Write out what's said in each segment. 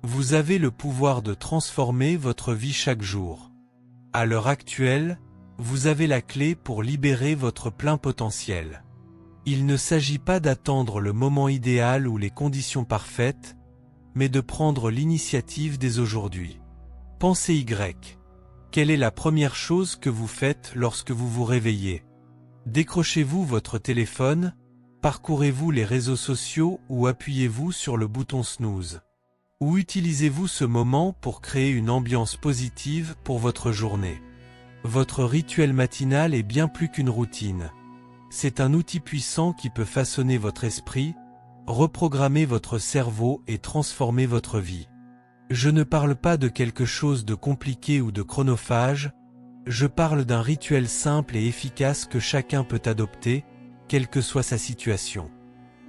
Vous avez le pouvoir de transformer votre vie chaque jour. À l'heure actuelle, vous avez la clé pour libérer votre plein potentiel. Il ne s'agit pas d'attendre le moment idéal ou les conditions parfaites, mais de prendre l'initiative dès aujourd'hui. Pensez Y. Quelle est la première chose que vous faites lorsque vous vous réveillez? Décrochez-vous votre téléphone, parcourez-vous les réseaux sociaux ou appuyez-vous sur le bouton snooze? Ou utilisez-vous ce moment pour créer une ambiance positive pour votre journée? Votre rituel matinal est bien plus qu'une routine. C'est un outil puissant qui peut façonner votre esprit, reprogrammer votre cerveau et transformer votre vie. Je ne parle pas de quelque chose de compliqué ou de chronophage, je parle d'un rituel simple et efficace que chacun peut adopter, quelle que soit sa situation.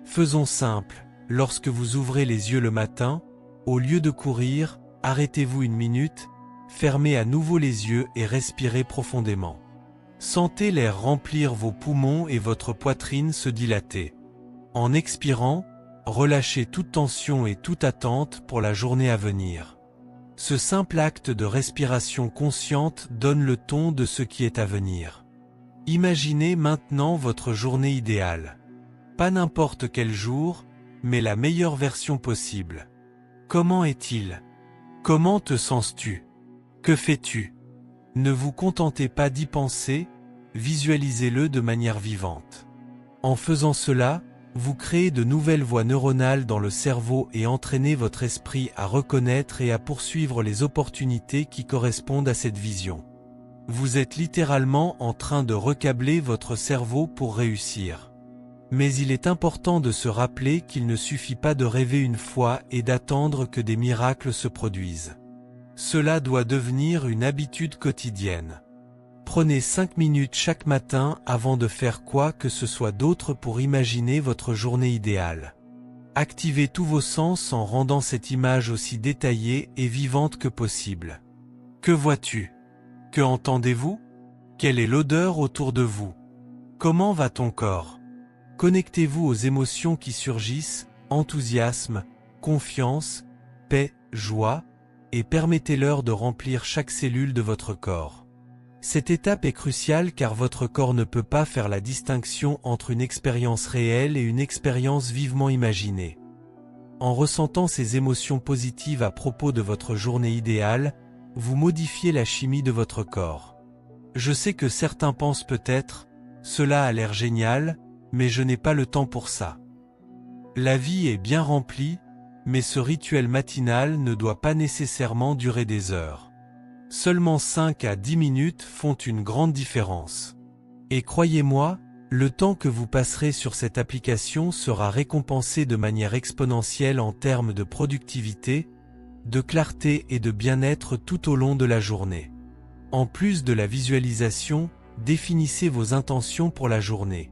Faisons simple, lorsque vous ouvrez les yeux le matin, au lieu de courir, arrêtez-vous une minute, fermez à nouveau les yeux et respirez profondément. Sentez l'air remplir vos poumons et votre poitrine se dilater. En expirant, relâchez toute tension et toute attente pour la journée à venir. Ce simple acte de respiration consciente donne le ton de ce qui est à venir. Imaginez maintenant votre journée idéale. Pas n'importe quel jour, mais la meilleure version possible. Comment est-il? Comment te sens-tu? Que fais-tu? Ne vous contentez pas d'y penser, visualisez-le de manière vivante. En faisant cela, vous créez de nouvelles voies neuronales dans le cerveau et entraînez votre esprit à reconnaître et à poursuivre les opportunités qui correspondent à cette vision. Vous êtes littéralement en train de recabler votre cerveau pour réussir. Mais il est important de se rappeler qu'il ne suffit pas de rêver une fois et d'attendre que des miracles se produisent. Cela doit devenir une habitude quotidienne. Prenez 5 minutes chaque matin avant de faire quoi que ce soit d'autre pour imaginer votre journée idéale. Activez tous vos sens en rendant cette image aussi détaillée et vivante que possible. Que vois-tu? Que entendez-vous? Quelle est l'odeur autour de vous? Comment va ton corps? Connectez-vous aux émotions qui surgissent, enthousiasme, confiance, paix, joie, et permettez-leur de remplir chaque cellule de votre corps. Cette étape est cruciale car votre corps ne peut pas faire la distinction entre une expérience réelle et une expérience vivement imaginée. En ressentant ces émotions positives à propos de votre journée idéale, vous modifiez la chimie de votre corps. Je sais que certains pensent peut-être, cela a l'air génial, mais je n'ai pas le temps pour ça. La vie est bien remplie, mais ce rituel matinal ne doit pas nécessairement durer des heures. Seulement 5 à 10 minutes font une grande différence. Et croyez-moi, le temps que vous passerez sur cette application sera récompensé de manière exponentielle en termes de productivité, de clarté et de bien-être tout au long de la journée. En plus de la visualisation, définissez vos intentions pour la journée.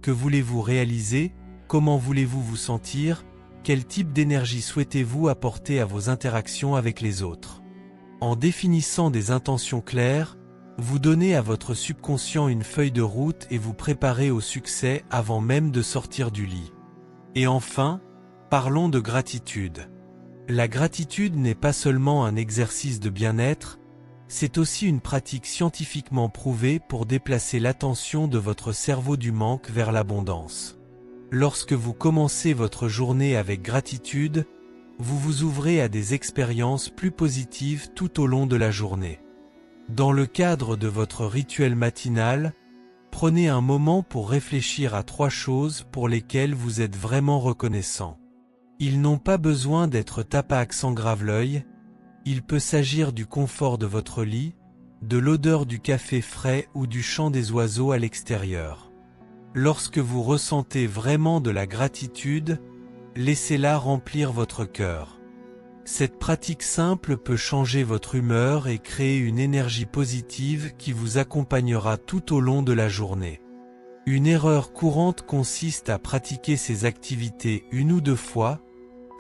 Que voulez-vous réaliser? Comment voulez-vous vous sentir? Quel type d'énergie souhaitez-vous apporter à vos interactions avec les autres? En définissant des intentions claires, vous donnez à votre subconscient une feuille de route et vous préparez au succès avant même de sortir du lit. Et enfin, parlons de gratitude. La gratitude n'est pas seulement un exercice de bien-être, c'est aussi une pratique scientifiquement prouvée pour déplacer l'attention de votre cerveau du manque vers l'abondance. Lorsque vous commencez votre journée avec gratitude, vous vous ouvrez à des expériences plus positives tout au long de la journée. Dans le cadre de votre rituel matinal, prenez un moment pour réfléchir à 3 choses pour lesquelles vous êtes vraiment reconnaissant. Ils n'ont pas besoin d'être tapas accent grave l'œil, il peut s'agir du confort de votre lit, de l'odeur du café frais ou du chant des oiseaux à l'extérieur. Lorsque vous ressentez vraiment de la gratitude, laissez-la remplir votre cœur. Cette pratique simple peut changer votre humeur et créer une énergie positive qui vous accompagnera tout au long de la journée. Une erreur courante consiste à pratiquer ces activités 1 ou 2 fois,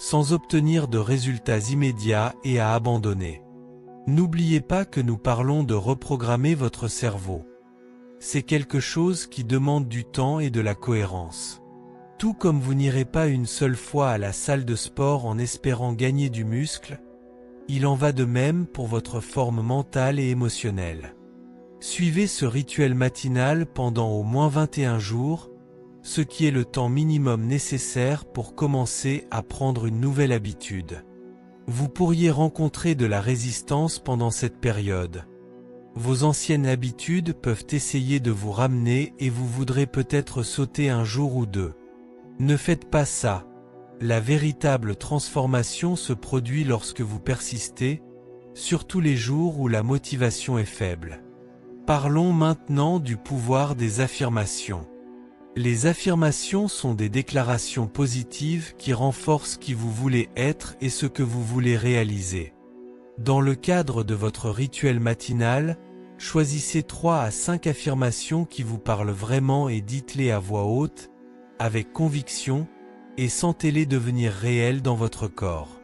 sans obtenir de résultats immédiats et à abandonner. N'oubliez pas que nous parlons de reprogrammer votre cerveau. C'est quelque chose qui demande du temps et de la cohérence. Tout comme vous n'irez pas une seule fois à la salle de sport en espérant gagner du muscle, il en va de même pour votre forme mentale et émotionnelle. Suivez ce rituel matinal pendant au moins 21 jours, ce qui est le temps minimum nécessaire pour commencer à prendre une nouvelle habitude. Vous pourriez rencontrer de la résistance pendant cette période. Vos anciennes habitudes peuvent essayer de vous ramener et vous voudrez peut-être sauter un jour ou deux. Ne faites pas ça. La véritable transformation se produit lorsque vous persistez, surtout les jours où la motivation est faible. Parlons maintenant du pouvoir des affirmations. Les affirmations sont des déclarations positives qui renforcent qui vous voulez être et ce que vous voulez réaliser. Dans le cadre de votre rituel matinal, choisissez 3 à 5 affirmations qui vous parlent vraiment et dites-les à voix haute, avec conviction, et sentez-les devenir réelles dans votre corps.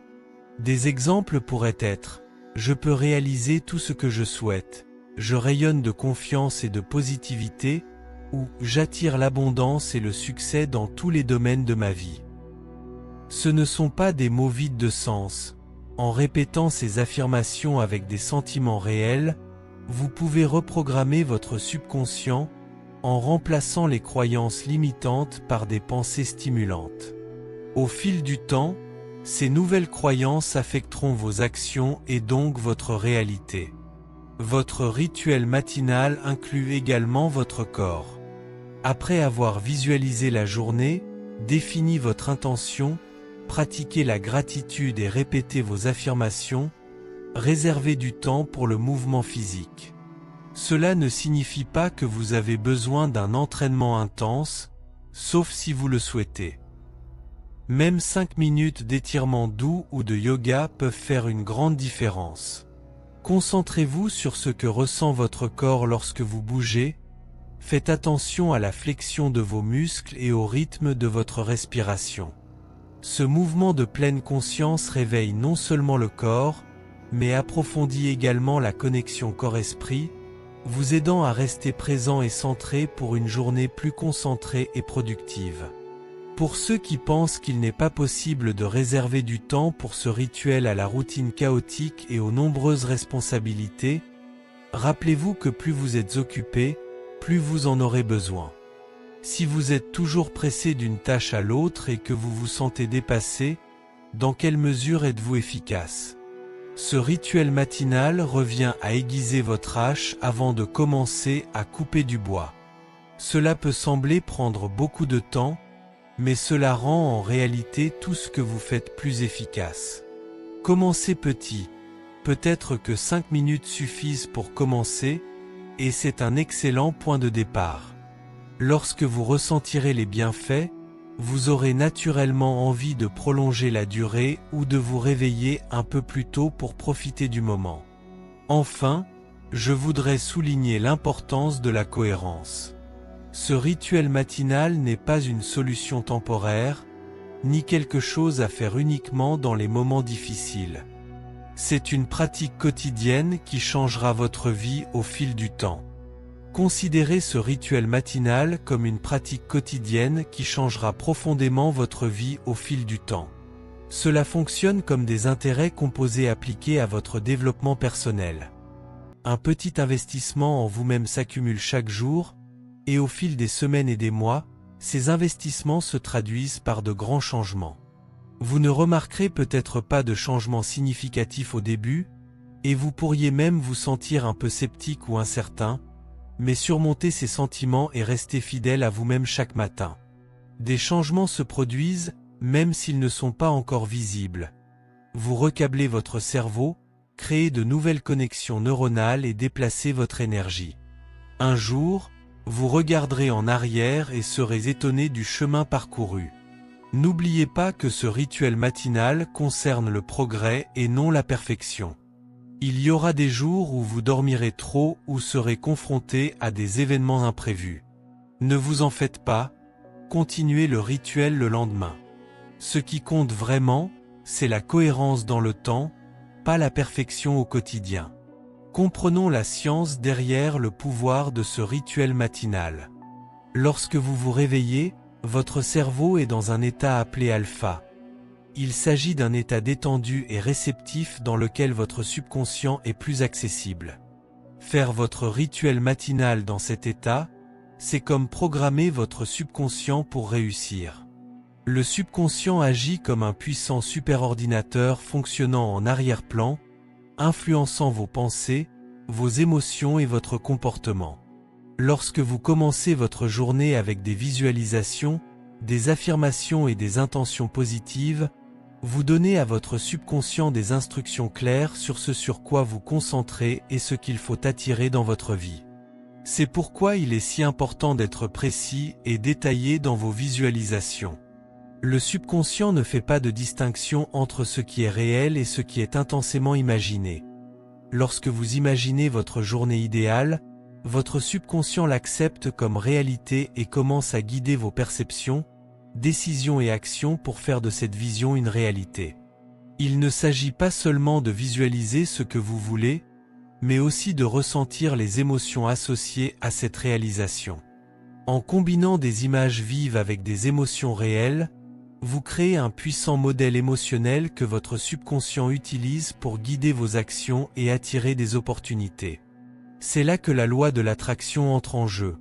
Des exemples pourraient être « Je peux réaliser tout ce que je souhaite »,« Je rayonne de confiance et de positivité » ou « J'attire l'abondance et le succès dans tous les domaines de ma vie ». Ce ne sont pas des mots vides de sens. En répétant ces affirmations avec des sentiments réels, vous pouvez reprogrammer votre subconscient en remplaçant les croyances limitantes par des pensées stimulantes. Au fil du temps, ces nouvelles croyances affecteront vos actions et donc votre réalité. Votre rituel matinal inclut également votre corps. Après avoir visualisé la journée, défini votre intention, pratiquez la gratitude et répétez vos affirmations, réservez du temps pour le mouvement physique. Cela ne signifie pas que vous avez besoin d'un entraînement intense, sauf si vous le souhaitez. Même 5 minutes d'étirement doux ou de yoga peuvent faire une grande différence. Concentrez-vous sur ce que ressent votre corps lorsque vous bougez. Faites attention à la flexion de vos muscles et au rythme de votre respiration. Ce mouvement de pleine conscience réveille non seulement le corps, mais approfondit également la connexion corps-esprit, vous aidant à rester présent et centré pour une journée plus concentrée et productive. Pour ceux qui pensent qu'il n'est pas possible de réserver du temps pour ce rituel à la routine chaotique et aux nombreuses responsabilités, rappelez-vous que plus vous êtes occupé, plus vous en aurez besoin. Si vous êtes toujours pressé d'une tâche à l'autre et que vous vous sentez dépassé, dans quelle mesure êtes-vous efficace ? Ce rituel matinal revient à aiguiser votre hache avant de commencer à couper du bois. Cela peut sembler prendre beaucoup de temps, mais cela rend en réalité tout ce que vous faites plus efficace. Commencez petit. Peut-être que 5 minutes suffisent pour commencer, et c'est un excellent point de départ. Lorsque vous ressentirez les bienfaits, vous aurez naturellement envie de prolonger la durée ou de vous réveiller un peu plus tôt pour profiter du moment. Enfin, je voudrais souligner l'importance de la cohérence. Ce rituel matinal n'est pas une solution temporaire, ni quelque chose à faire uniquement dans les moments difficiles. C'est une pratique quotidienne qui changera votre vie au fil du temps. Considérez ce rituel matinal comme une pratique quotidienne qui changera profondément votre vie au fil du temps. Cela fonctionne comme des intérêts composés appliqués à votre développement personnel. Un petit investissement en vous-même s'accumule chaque jour, et au fil des semaines et des mois, ces investissements se traduisent par de grands changements. Vous ne remarquerez peut-être pas de changement significatif au début, et vous pourriez même vous sentir un peu sceptique ou incertain, mais surmontez ces sentiments et restez fidèle à vous-même chaque matin. Des changements se produisent, même s'ils ne sont pas encore visibles. Vous recablez votre cerveau, créez de nouvelles connexions neuronales et déplacez votre énergie. Un jour, vous regarderez en arrière et serez étonné du chemin parcouru. N'oubliez pas que ce rituel matinal concerne le progrès et non la perfection. Il y aura des jours où vous dormirez trop ou serez confronté à des événements imprévus. Ne vous en faites pas, continuez le rituel le lendemain. Ce qui compte vraiment, c'est la cohérence dans le temps, pas la perfection au quotidien. Comprenons la science derrière le pouvoir de ce rituel matinal. Lorsque vous vous réveillez, Votre cerveau est dans un état appelé alpha. Il s'agit d'un état détendu et réceptif dans lequel votre subconscient est plus accessible. Faire votre rituel matinal dans cet état, c'est comme programmer votre subconscient pour réussir. Le subconscient agit comme un puissant superordinateur fonctionnant en arrière-plan, influençant vos pensées, vos émotions et votre comportement. Lorsque vous commencez votre journée avec des visualisations, des affirmations et des intentions positives, vous donnez à votre subconscient des instructions claires sur ce sur quoi vous concentrez et ce qu'il faut attirer dans votre vie. C'est pourquoi il est si important d'être précis et détaillé dans vos visualisations. Le subconscient ne fait pas de distinction entre ce qui est réel et ce qui est intensément imaginé. Lorsque vous imaginez votre journée idéale, votre subconscient l'accepte comme réalité et commence à guider vos perceptions, décisions et actions pour faire de cette vision une réalité. Il ne s'agit pas seulement de visualiser ce que vous voulez, mais aussi de ressentir les émotions associées à cette réalisation. En combinant des images vives avec des émotions réelles, vous créez un puissant modèle émotionnel que votre subconscient utilise pour guider vos actions et attirer des opportunités. C'est là que la loi de l'attraction entre en jeu.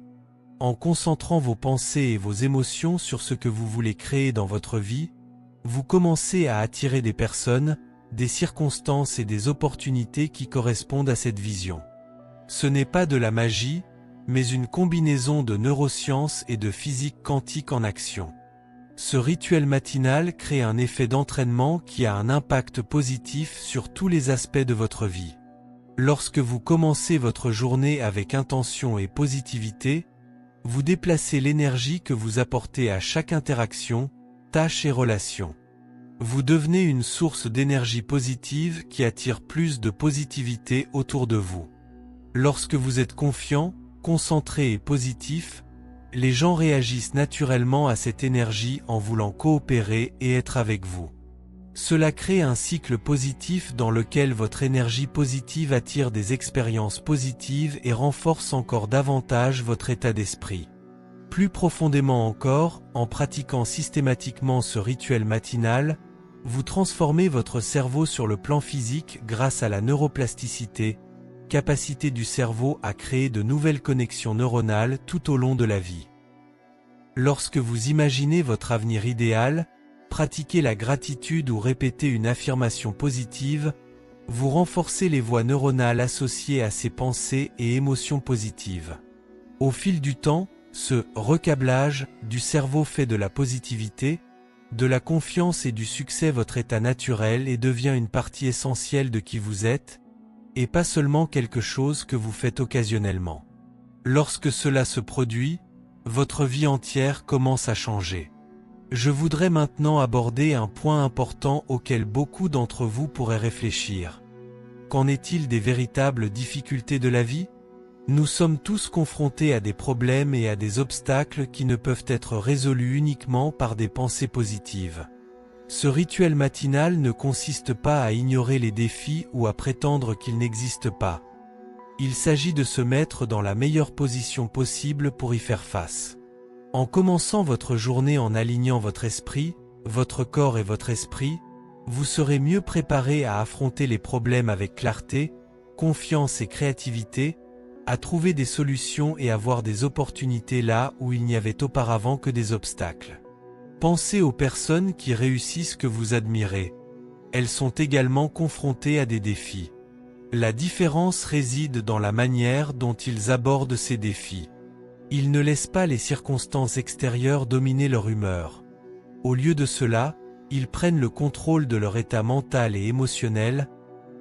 En concentrant vos pensées et vos émotions sur ce que vous voulez créer dans votre vie, vous commencez à attirer des personnes, des circonstances et des opportunités qui correspondent à cette vision. Ce n'est pas de la magie, mais une combinaison de neurosciences et de physique quantique en action. Ce rituel matinal crée un effet d'entraînement qui a un impact positif sur tous les aspects de votre vie. Lorsque vous commencez votre journée avec intention et positivité, vous déplacez l'énergie que vous apportez à chaque interaction, tâche et relation. Vous devenez une source d'énergie positive qui attire plus de positivité autour de vous. Lorsque vous êtes confiant, concentré et positif, les gens réagissent naturellement à cette énergie en voulant coopérer et être avec vous. Cela crée un cycle positif dans lequel votre énergie positive attire des expériences positives et renforce encore davantage votre état d'esprit. Plus profondément encore, en pratiquant systématiquement ce rituel matinal, vous transformez votre cerveau sur le plan physique grâce à la neuroplasticité, capacité du cerveau à créer de nouvelles connexions neuronales tout au long de la vie. Lorsque vous imaginez votre avenir idéal, pratiquez la gratitude ou répétez une affirmation positive, vous renforcez les voies neuronales associées à ces pensées et émotions positives. Au fil du temps, ce recablage du cerveau fait de la positivité, de la confiance et du succès votre état naturel et devient une partie essentielle de qui vous êtes, et pas seulement quelque chose que vous faites occasionnellement. Lorsque cela se produit, votre vie entière commence à changer. Je voudrais maintenant aborder un point important auquel beaucoup d'entre vous pourraient réfléchir. Qu'en est-il des véritables difficultés de la vie ? Nous sommes tous confrontés à des problèmes et à des obstacles qui ne peuvent être résolus uniquement par des pensées positives. Ce rituel matinal ne consiste pas à ignorer les défis ou à prétendre qu'ils n'existent pas. Il s'agit de se mettre dans la meilleure position possible pour y faire face. En commençant votre journée en alignant votre esprit, votre corps et votre esprit, vous serez mieux préparé à affronter les problèmes avec clarté, confiance et créativité, à trouver des solutions et à voir des opportunités là où il n'y avait auparavant que des obstacles. Pensez aux personnes qui réussissent que vous admirez. Elles sont également confrontées à des défis. La différence réside dans la manière dont ils abordent ces défis. Ils ne laissent pas les circonstances extérieures dominer leur humeur. Au lieu de cela, ils prennent le contrôle de leur état mental et émotionnel,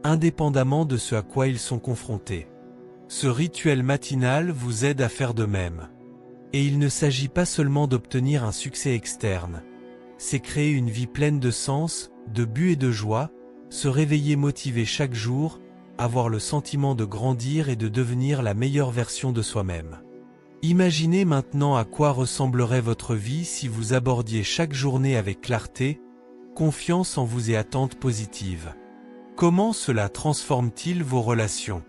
indépendamment de ce à quoi ils sont confrontés. Ce rituel matinal vous aide à faire de même. Et il ne s'agit pas seulement d'obtenir un succès externe. C'est créer une vie pleine de sens, de but et de joie, se réveiller motivé chaque jour, avoir le sentiment de grandir et de devenir la meilleure version de soi-même. Imaginez maintenant à quoi ressemblerait votre vie si vous abordiez chaque journée avec clarté, confiance en vous et attente positive. Comment cela transforme-t-il vos relations ?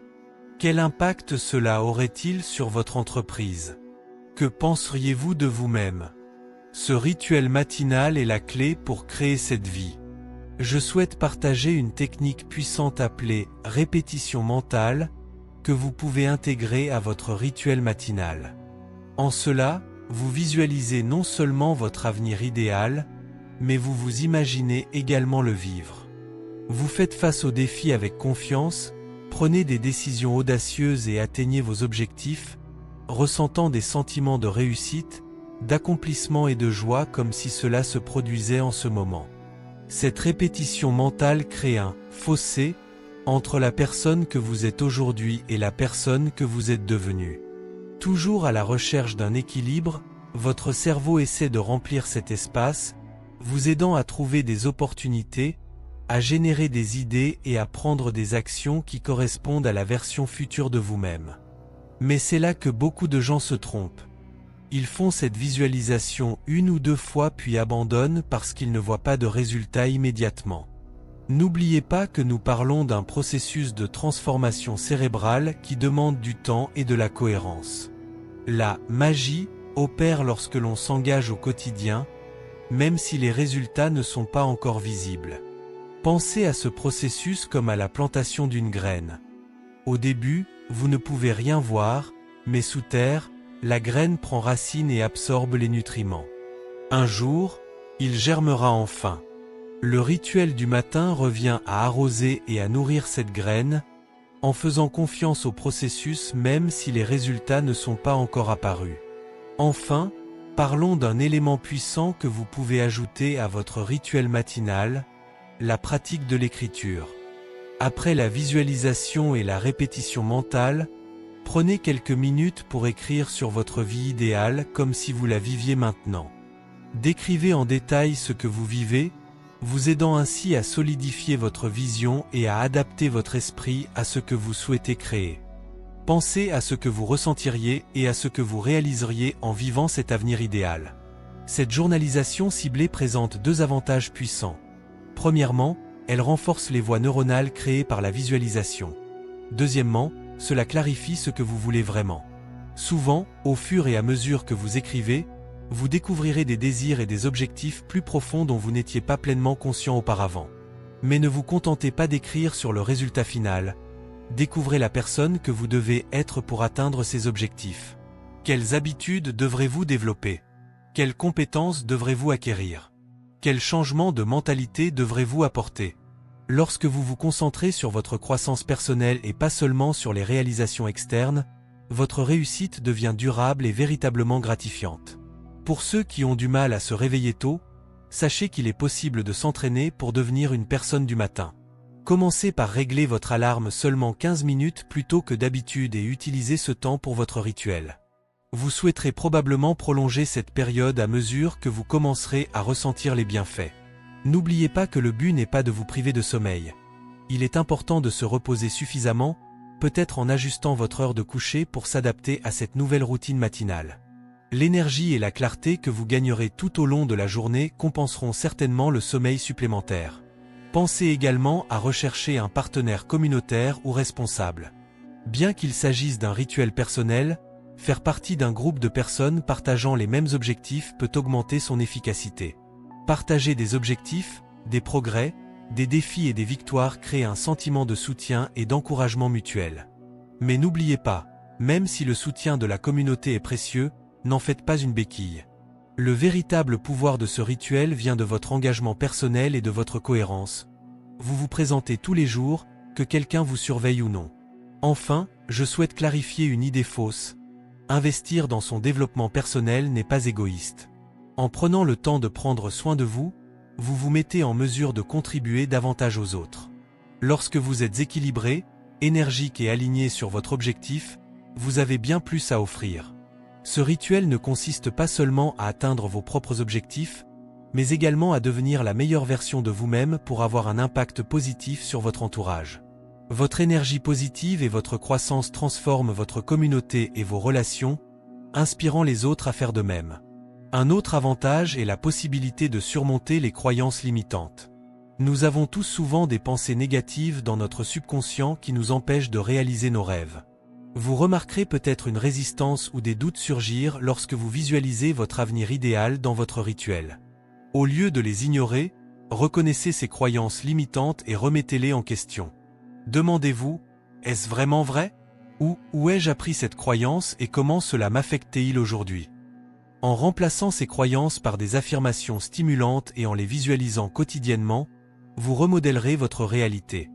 Quel impact cela aurait-il sur votre entreprise ? Que penseriez-vous de vous-même ? Ce rituel matinal est la clé pour créer cette vie. Je souhaite partager une technique puissante appelée répétition mentale que vous pouvez intégrer à votre rituel matinal. En cela, vous visualisez non seulement votre avenir idéal, mais vous vous imaginez également le vivre. Vous faites face aux défis avec confiance, prenez des décisions audacieuses et atteignez vos objectifs, ressentant des sentiments de réussite, d'accomplissement et de joie comme si cela se produisait en ce moment. Cette répétition mentale crée un fossé entre la personne que vous êtes aujourd'hui et la personne que vous êtes devenue. Toujours à la recherche d'un équilibre, votre cerveau essaie de remplir cet espace, vous aidant à trouver des opportunités, à générer des idées et à prendre des actions qui correspondent à la version future de vous-même. Mais c'est là que beaucoup de gens se trompent. Ils font cette visualisation une ou deux fois puis abandonnent parce qu'ils ne voient pas de résultats immédiatement. N'oubliez pas que nous parlons d'un processus de transformation cérébrale qui demande du temps et de la cohérence. La magie opère lorsque l'on s'engage au quotidien, même si les résultats ne sont pas encore visibles. Pensez à ce processus comme à la plantation d'une graine. Au début, vous ne pouvez rien voir, mais sous terre, la graine prend racine et absorbe les nutriments. Un jour, il germera enfin. Le rituel du matin revient à arroser et à nourrir cette graine, en faisant confiance au processus même si les résultats ne sont pas encore apparus. Enfin, parlons d'un élément puissant que vous pouvez ajouter à votre rituel matinal, la pratique de l'écriture. Après la visualisation et la répétition mentale, prenez quelques minutes pour écrire sur votre vie idéale comme si vous la viviez maintenant. Décrivez en détail ce que vous vivez, vous aidant ainsi à solidifier votre vision et à adapter votre esprit à ce que vous souhaitez créer. Pensez à ce que vous ressentiriez et à ce que vous réaliseriez en vivant cet avenir idéal. Cette journalisation ciblée présente deux avantages puissants. Premièrement, elle renforce les voies neuronales créées par la visualisation. Deuxièmement, cela clarifie ce que vous voulez vraiment. Souvent, au fur et à mesure que vous écrivez, vous découvrirez des désirs et des objectifs plus profonds dont vous n'étiez pas pleinement conscient auparavant. Mais ne vous contentez pas d'écrire sur le résultat final. Découvrez la personne que vous devez être pour atteindre ces objectifs. Quelles habitudes devrez-vous développer? Quelles compétences devrez-vous acquérir? Quel changement de mentalité devrez-vous apporter? Lorsque vous vous concentrez sur votre croissance personnelle et pas seulement sur les réalisations externes, votre réussite devient durable et véritablement gratifiante. Pour ceux qui ont du mal à se réveiller tôt, sachez qu'il est possible de s'entraîner pour devenir une personne du matin. Commencez par régler votre alarme seulement 15 minutes plus tôt que d'habitude et utilisez ce temps pour votre rituel. Vous souhaiterez probablement prolonger cette période à mesure que vous commencerez à ressentir les bienfaits. N'oubliez pas que le but n'est pas de vous priver de sommeil. Il est important de se reposer suffisamment, peut-être en ajustant votre heure de coucher pour s'adapter à cette nouvelle routine matinale. L'énergie et la clarté que vous gagnerez tout au long de la journée compenseront certainement le sommeil supplémentaire. Pensez également à rechercher un partenaire communautaire ou responsable. Bien qu'il s'agisse d'un rituel personnel, faire partie d'un groupe de personnes partageant les mêmes objectifs peut augmenter son efficacité. Partager des objectifs, des progrès, des défis et des victoires crée un sentiment de soutien et d'encouragement mutuel. Mais n'oubliez pas, même si le soutien de la communauté est précieux, n'en faites pas une béquille. Le véritable pouvoir de ce rituel vient de votre engagement personnel et de votre cohérence. Vous vous présentez tous les jours, que quelqu'un vous surveille ou non. Enfin, je souhaite clarifier une idée fausse. Investir dans son développement personnel n'est pas égoïste. En prenant le temps de prendre soin de vous, vous vous mettez en mesure de contribuer davantage aux autres. Lorsque vous êtes équilibré, énergique et aligné sur votre objectif, vous avez bien plus à offrir. Ce rituel ne consiste pas seulement à atteindre vos propres objectifs, mais également à devenir la meilleure version de vous-même pour avoir un impact positif sur votre entourage. Votre énergie positive et votre croissance transforment votre communauté et vos relations, inspirant les autres à faire de même. Un autre avantage est la possibilité de surmonter les croyances limitantes. Nous avons tous souvent des pensées négatives dans notre subconscient qui nous empêchent de réaliser nos rêves. Vous remarquerez peut-être une résistance ou des doutes surgir lorsque vous visualisez votre avenir idéal dans votre rituel. Au lieu de les ignorer, reconnaissez ces croyances limitantes et remettez-les en question. Demandez-vous, est-ce vraiment vrai? Ou où ai-je appris cette croyance et comment cela m'affecte-t-il aujourd'hui? En remplaçant ces croyances par des affirmations stimulantes et en les visualisant quotidiennement, vous remodèlerez votre réalité.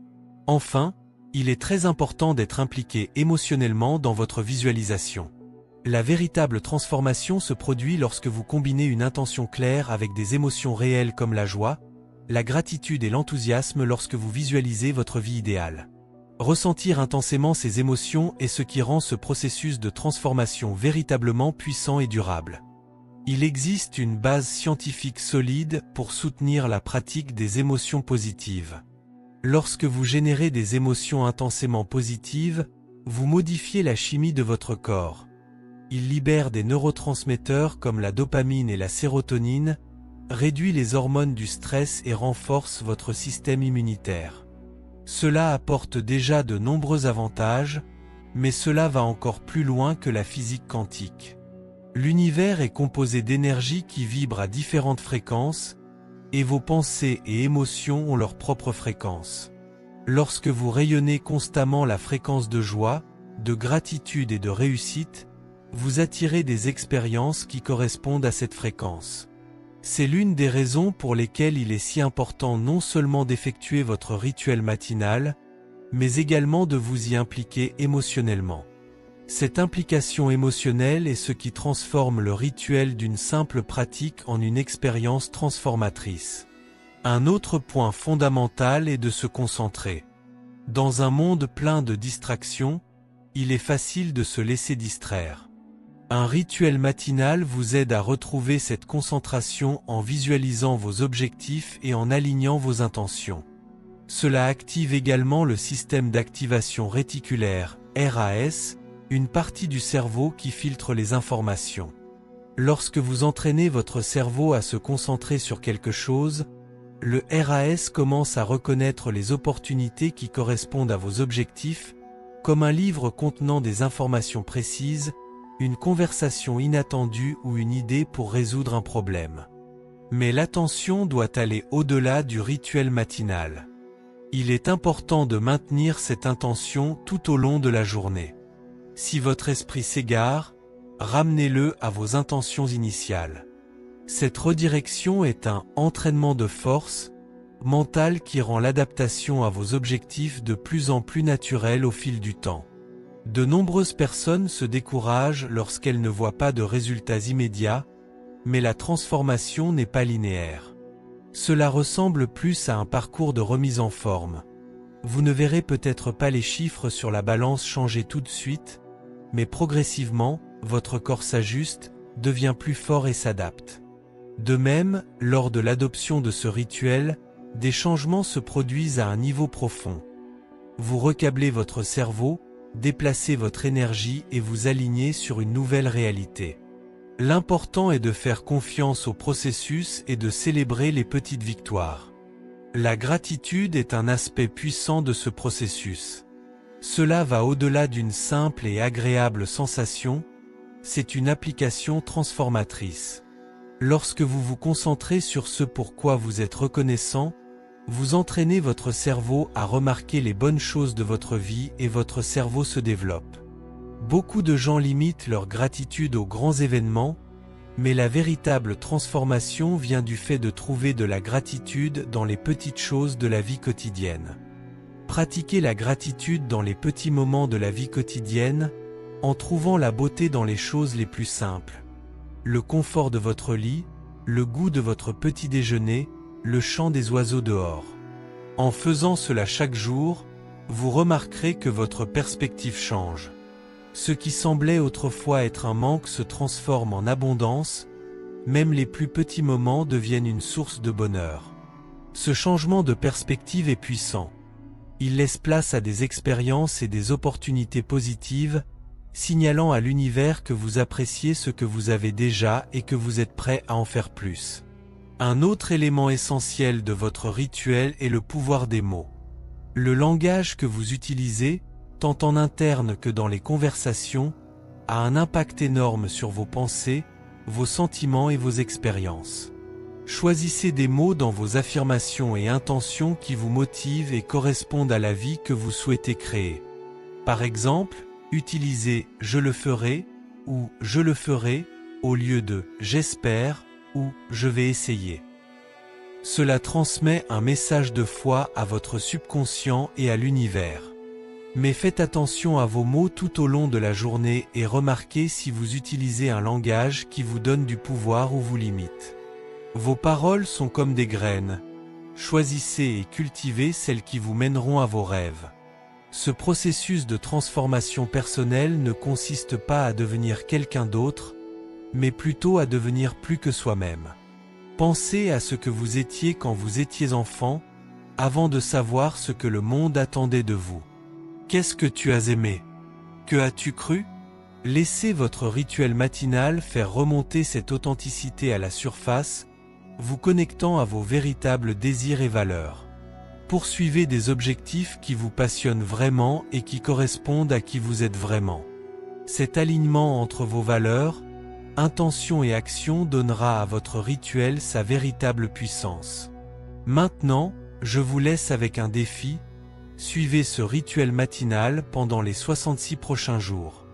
Enfin, il est très important d'être impliqué émotionnellement dans votre visualisation. La véritable transformation se produit lorsque vous combinez une intention claire avec des émotions réelles comme la joie, la gratitude et l'enthousiasme lorsque vous visualisez votre vie idéale. Ressentir intensément ces émotions est ce qui rend ce processus de transformation véritablement puissant et durable. Il existe une base scientifique solide pour soutenir la pratique des émotions positives. Lorsque vous générez des émotions intensément positives, vous modifiez la chimie de votre corps. Il libère des neurotransmetteurs comme la dopamine et la sérotonine, réduit les hormones du stress et renforce votre système immunitaire. Cela apporte déjà de nombreux avantages, mais cela va encore plus loin que la physique quantique. L'univers est composé d'énergie qui vibre à différentes fréquences, et vos pensées et émotions ont leur propre fréquence. Lorsque vous rayonnez constamment la fréquence de joie, de gratitude et de réussite, vous attirez des expériences qui correspondent à cette fréquence. C'est l'une des raisons pour lesquelles il est si important non seulement d'effectuer votre rituel matinal, mais également de vous y impliquer émotionnellement. Cette implication émotionnelle est ce qui transforme le rituel d'une simple pratique en une expérience transformatrice. Un autre point fondamental est de se concentrer. Dans un monde plein de distractions, il est facile de se laisser distraire. Un rituel matinal vous aide à retrouver cette concentration en visualisant vos objectifs et en alignant vos intentions. Cela active également le système d'activation réticulaire, RAS, une partie du cerveau qui filtre les informations. Lorsque vous entraînez votre cerveau à se concentrer sur quelque chose, le RAS commence à reconnaître les opportunités qui correspondent à vos objectifs, comme un livre contenant des informations précises, une conversation inattendue ou une idée pour résoudre un problème. Mais l'attention doit aller au-delà du rituel matinal. Il est important de maintenir cette intention tout au long de la journée. Si votre esprit s'égare, ramenez-le à vos intentions initiales. Cette redirection est un entraînement de force mentale qui rend l'adaptation à vos objectifs de plus en plus naturelle au fil du temps. De nombreuses personnes se découragent lorsqu'elles ne voient pas de résultats immédiats, mais la transformation n'est pas linéaire. Cela ressemble plus à un parcours de remise en forme. Vous ne verrez peut-être pas les chiffres sur la balance changer tout de suite, mais progressivement, votre corps s'ajuste, devient plus fort et s'adapte. De même, lors de l'adoption de ce rituel, des changements se produisent à un niveau profond. Vous recablez votre cerveau, déplacez votre énergie et vous alignez sur une nouvelle réalité. L'important est de faire confiance au processus et de célébrer les petites victoires. La gratitude est un aspect puissant de ce processus. Cela va au-delà d'une simple et agréable sensation, c'est une application transformatrice. Lorsque vous vous concentrez sur ce pourquoi vous êtes reconnaissant, vous entraînez votre cerveau à remarquer les bonnes choses de votre vie et votre cerveau se développe. Beaucoup de gens limitent leur gratitude aux grands événements, mais la véritable transformation vient du fait de trouver de la gratitude dans les petites choses de la vie quotidienne. Pratiquez la gratitude dans les petits moments de la vie quotidienne, en trouvant la beauté dans les choses les plus simples. Le confort de votre lit, le goût de votre petit déjeuner, le chant des oiseaux dehors. En faisant cela chaque jour, vous remarquerez que votre perspective change. Ce qui semblait autrefois être un manque se transforme en abondance, même les plus petits moments deviennent une source de bonheur. Ce changement de perspective est puissant. Il laisse place à des expériences et des opportunités positives, signalant à l'univers que vous appréciez ce que vous avez déjà et que vous êtes prêt à en faire plus. Un autre élément essentiel de votre rituel est le pouvoir des mots. Le langage que vous utilisez, tant en interne que dans les conversations, a un impact énorme sur vos pensées, vos sentiments et vos expériences. Choisissez des mots dans vos affirmations et intentions qui vous motivent et correspondent à la vie que vous souhaitez créer. Par exemple, utilisez « je le ferai » ou « je le ferai » au lieu de « j'espère » ou « je vais essayer ». Cela transmet un message de foi à votre subconscient et à l'univers. Mais faites attention à vos mots tout au long de la journée et remarquez si vous utilisez un langage qui vous donne du pouvoir ou vous limite. Vos paroles sont comme des graines. Choisissez et cultivez celles qui vous mèneront à vos rêves. Ce processus de transformation personnelle ne consiste pas à devenir quelqu'un d'autre, mais plutôt à devenir plus que soi-même. Pensez à ce que vous étiez quand vous étiez enfant, avant de savoir ce que le monde attendait de vous. Qu'est-ce que tu as aimé? Que as-tu cru? Laissez votre rituel matinal faire remonter cette authenticité à la surface, vous connectant à vos véritables désirs et valeurs. Poursuivez des objectifs qui vous passionnent vraiment et qui correspondent à qui vous êtes vraiment. Cet alignement entre vos valeurs, intentions et actions donnera à votre rituel sa véritable puissance. Maintenant, je vous laisse avec un défi. Suivez ce rituel matinal pendant les 66 prochains jours.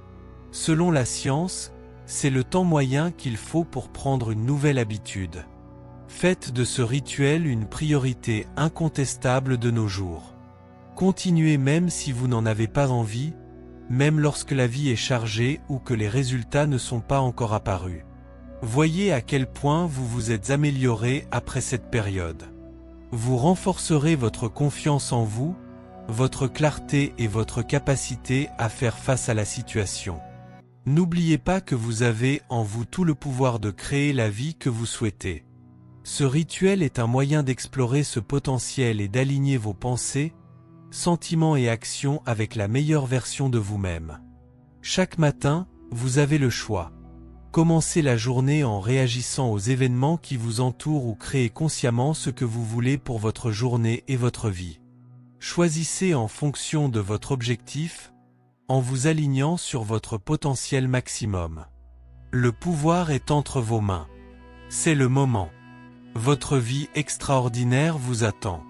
Selon la science, c'est le temps moyen qu'il faut pour prendre une nouvelle habitude. Faites de ce rituel une priorité incontestable de nos jours. Continuez même si vous n'en avez pas envie, même lorsque la vie est chargée ou que les résultats ne sont pas encore apparus. Voyez à quel point vous vous êtes amélioré après cette période. Vous renforcerez votre confiance en vous, votre clarté et votre capacité à faire face à la situation. N'oubliez pas que vous avez en vous tout le pouvoir de créer la vie que vous souhaitez. Ce rituel est un moyen d'explorer ce potentiel et d'aligner vos pensées, sentiments et actions avec la meilleure version de vous-même. Chaque matin, vous avez le choix. Commencez la journée en réagissant aux événements qui vous entourent ou créez consciemment ce que vous voulez pour votre journée et votre vie. Choisissez en fonction de votre objectif, en vous alignant sur votre potentiel maximum. Le pouvoir est entre vos mains. C'est le moment. Votre vie extraordinaire vous attend.